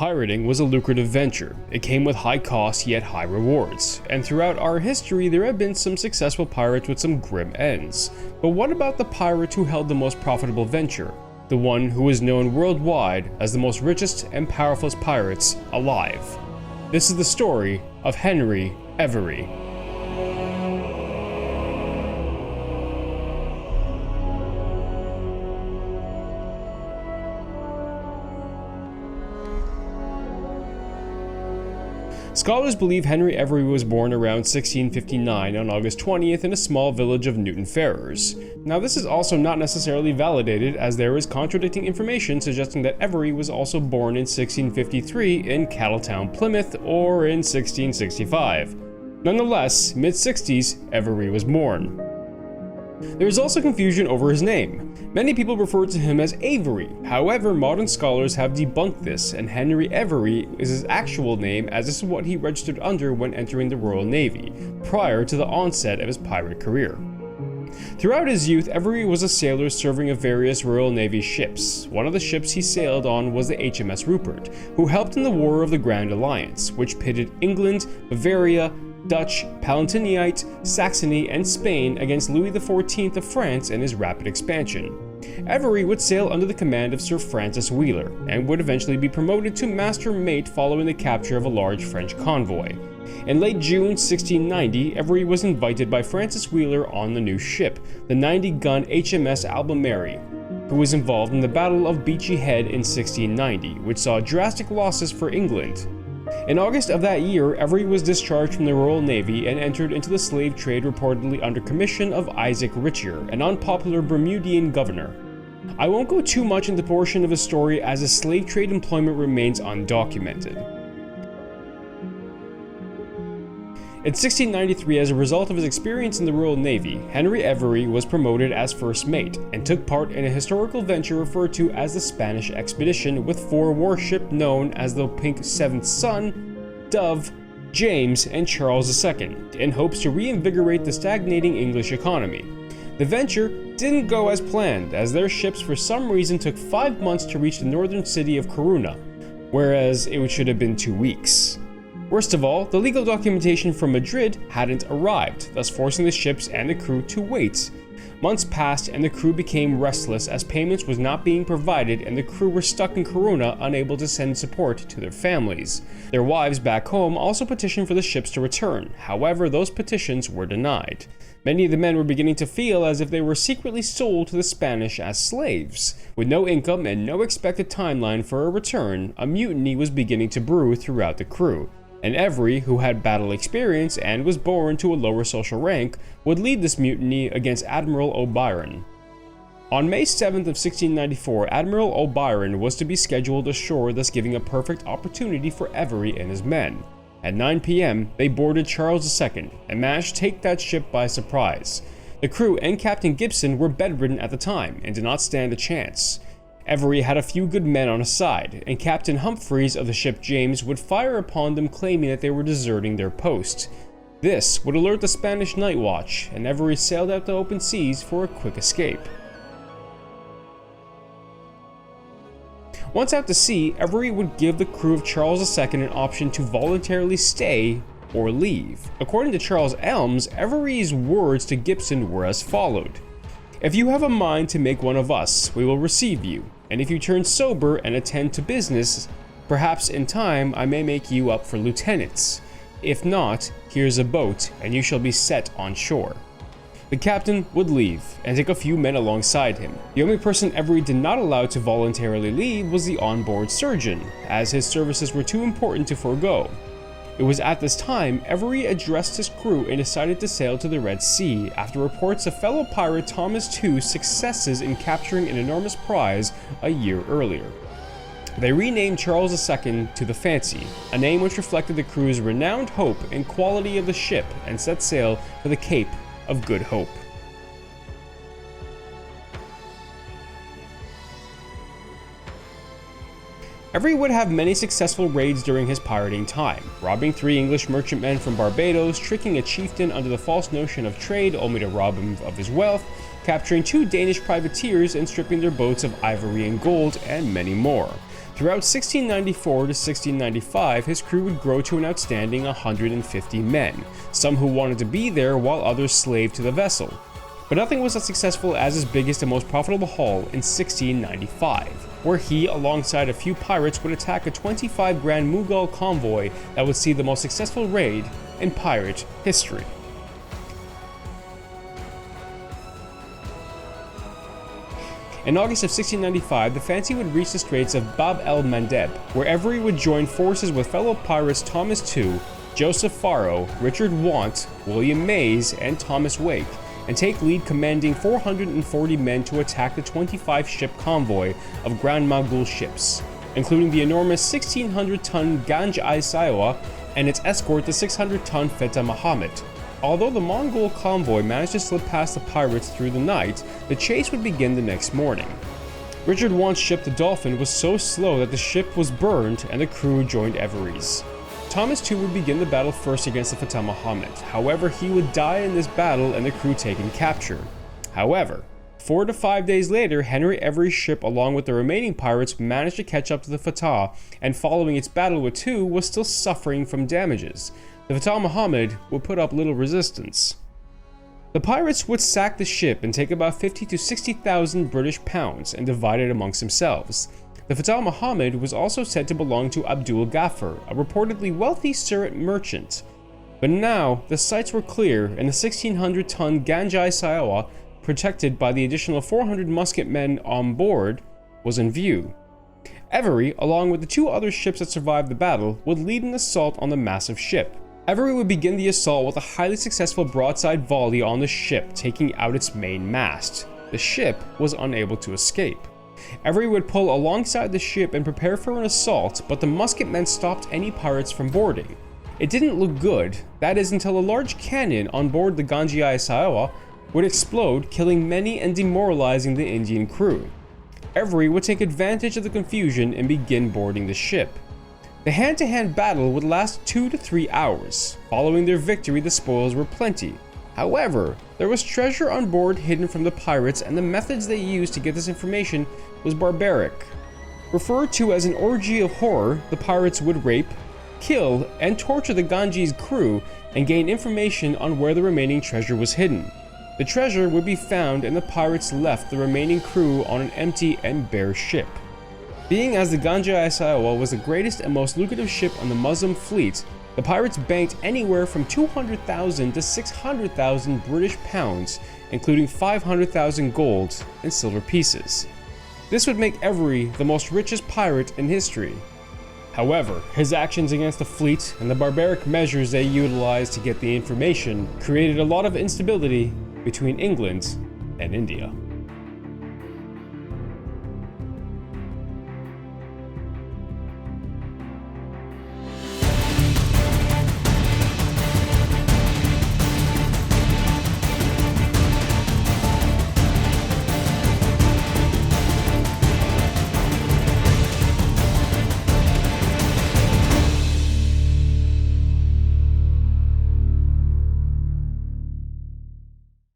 Pirating was a lucrative venture. It came with high costs yet high rewards, and throughout our history there have been some successful pirates with some grim ends. But what about the pirate who held the most profitable venture? The one who is known worldwide as the most richest and powerful pirates alive. This is the story of Henry Every. Scholars believe Henry Every was born around 1659 on August 20th in a small village of Newton Ferrers. Now this is also not necessarily validated, as there is contradicting information suggesting that Every was also born in 1653 in Cattletown, Plymouth, or in 1665. Nonetheless, mid-60s, Every was born. There is also confusion over his name. Many people refer to him as Avery. However, modern scholars have debunked this, and Henry Every is his actual name, as this is what he registered under when entering the Royal Navy, prior to the onset of his pirate career. Throughout his youth, Every was a sailor serving of various Royal Navy ships. One of the ships he sailed on was the HMS Rupert, who helped in the War of the Grand Alliance, which pitted England, Bavaria, Dutch, Palatinate, Saxony, and Spain against Louis XIV of France and his rapid expansion. Every would sail under the command of Sir Francis Wheeler, and would eventually be promoted to master mate following the capture of a large French convoy. In late June 1690, Every was invited by Francis Wheeler on the new ship, the 90-gun HMS Albemarle, who was involved in the Battle of Beachy Head in 1690, which saw drastic losses for England. In August of that year, Every was discharged from the Royal Navy and entered into the slave trade, reportedly under commission of Isaac Richier, an unpopular Bermudian governor. I won't go too much into the portion of his story, as his slave trade employment remains undocumented. In 1693, as a result of his experience in the Royal Navy, Henry Every was promoted as first mate, and took part in a historical venture referred to as the Spanish Expedition, with 4 warships known as the Pink Seventh Son, Dove, James, and Charles II, in hopes to reinvigorate the stagnating English economy. The venture didn't go as planned, as their ships for some reason took 5 months to reach the northern city of Corunna, whereas it should have been 2 weeks. Worst of all, the legal documentation from Madrid hadn't arrived, thus forcing the ships and the crew to wait. Months passed and the crew became restless, as payments was not being provided and the crew were stuck in Corunna, unable to send support to their families. Their wives back home also petitioned for the ships to return. However, those petitions were denied. Many of the men were beginning to feel as if they were secretly sold to the Spanish as slaves. With no income and no expected timeline for a return, a mutiny was beginning to brew throughout the crew. And Every, who had battle experience and was born to a lower social rank, would lead this mutiny against Admiral O'Brien. On May 7th of 1694, Admiral O'Brien was to be scheduled ashore, thus giving a perfect opportunity for Every and his men. At 9 p.m., they boarded Charles II and managed to take that ship by surprise. The crew and Captain Gibson were bedridden at the time and did not stand a chance. Every had a few good men on his side, and Captain Humphreys of the ship James would fire upon them, claiming that they were deserting their post. This would alert the Spanish night watch, and Every sailed out to open seas for a quick escape. Once out to sea, Every would give the crew of Charles II an option to voluntarily stay or leave. According to Charles Elms, Every's words to Gibson were as followed: "If you have a mind to make one of us, we will receive you, and if you turn sober and attend to business, perhaps in time I may make you up for lieutenants. If not, here's a boat, and you shall be set on shore." The captain would leave, and take a few men alongside him. The only person Every did not allow to voluntarily leave was the onboard surgeon, as his services were too important to forego. It was at this time Every addressed his crew and decided to sail to the Red Sea, after reports of fellow pirate Thomas Tew's successes in capturing an enormous prize a year earlier. They renamed Charles II to the Fancy, a name which reflected the crew's renowned hope and quality of the ship, and set sail for the Cape of Good Hope. Every would have many successful raids during his pirating time, robbing 3 English merchantmen from Barbados, tricking a chieftain under the false notion of trade only to rob him of his wealth, capturing 2 Danish privateers and stripping their boats of ivory and gold, and many more. Throughout 1694 to 1695, his crew would grow to an outstanding 150 men, some who wanted to be there while others slaved to the vessel. But nothing was as successful as his biggest and most profitable haul in 1695, where he, alongside a few pirates, would attack a 25 Grand Mughal convoy that would see the most successful raid in pirate history. In August of 1695, the Fancy would reach the Straits of Bab el-Mandeb, where Every would join forces with fellow pirates Thomas II, Joseph Farrow, Richard Want, William Mays, and Thomas Wake, and take lead commanding 440 men to attack the 25-ship convoy of Grand Mughal ships, including the enormous 1,600-ton ganj-i-sawai and its escort, the 600-ton Feta Muhammad. Although the Mongol convoy managed to slip past the pirates through the night, the chase would begin the next morning. Richard Want's ship, the Dolphin, was so slow that the ship was burned and the crew joined Every's. Thomas II would begin the battle first against the Feta Muhammad. However, he would die in this battle and the crew taken capture. However, 4 to 5 days later, Henry Every's ship along with the remaining pirates managed to catch up to the Feta, and following its battle with II was still suffering from damages. The Feta Muhammad would put up little resistance. The pirates would sack the ship and take about 50 to 60,000 British pounds and divide it amongst themselves. The Feta Muhammad was also said to belong to Abdul Ghaffar, a reportedly wealthy Surat merchant. But now, the sights were clear and the 1,600-ton ganj-i-sawai, protected by the additional 400 musketmen on board, was in view. Every, along with the 2 other ships that survived the battle, would lead an assault on the massive ship. Every would begin the assault with a highly successful broadside volley on the ship, taking out its main mast. The ship was unable to escape. Every would pull alongside the ship and prepare for an assault, but the musketmen stopped any pirates from boarding. It didn't look good, that is until a large cannon on board the ganj-i-sawai would explode, killing many and demoralizing the Indian crew. Every would take advantage of the confusion and begin boarding the ship. The hand-to-hand battle would last 2 to 3 hours. Following their victory, the spoils were plenty. However, there was treasure on board hidden from the pirates, and the methods they used to get this information was barbaric. Referred to as an orgy of horror, the pirates would rape, kill, and torture the Ganji's crew and gain information on where the remaining treasure was hidden. The treasure would be found and the pirates left the remaining crew on an empty and bare ship. Being as the ganj-i-sawai was the greatest and most lucrative ship on the Muslim fleet, the pirates banked anywhere from 200,000 to 600,000 British pounds, including 500,000 gold and silver pieces. This would make Every the most richest pirate in history. However, his actions against the fleet and the barbaric measures they utilized to get the information created a lot of instability between England and India.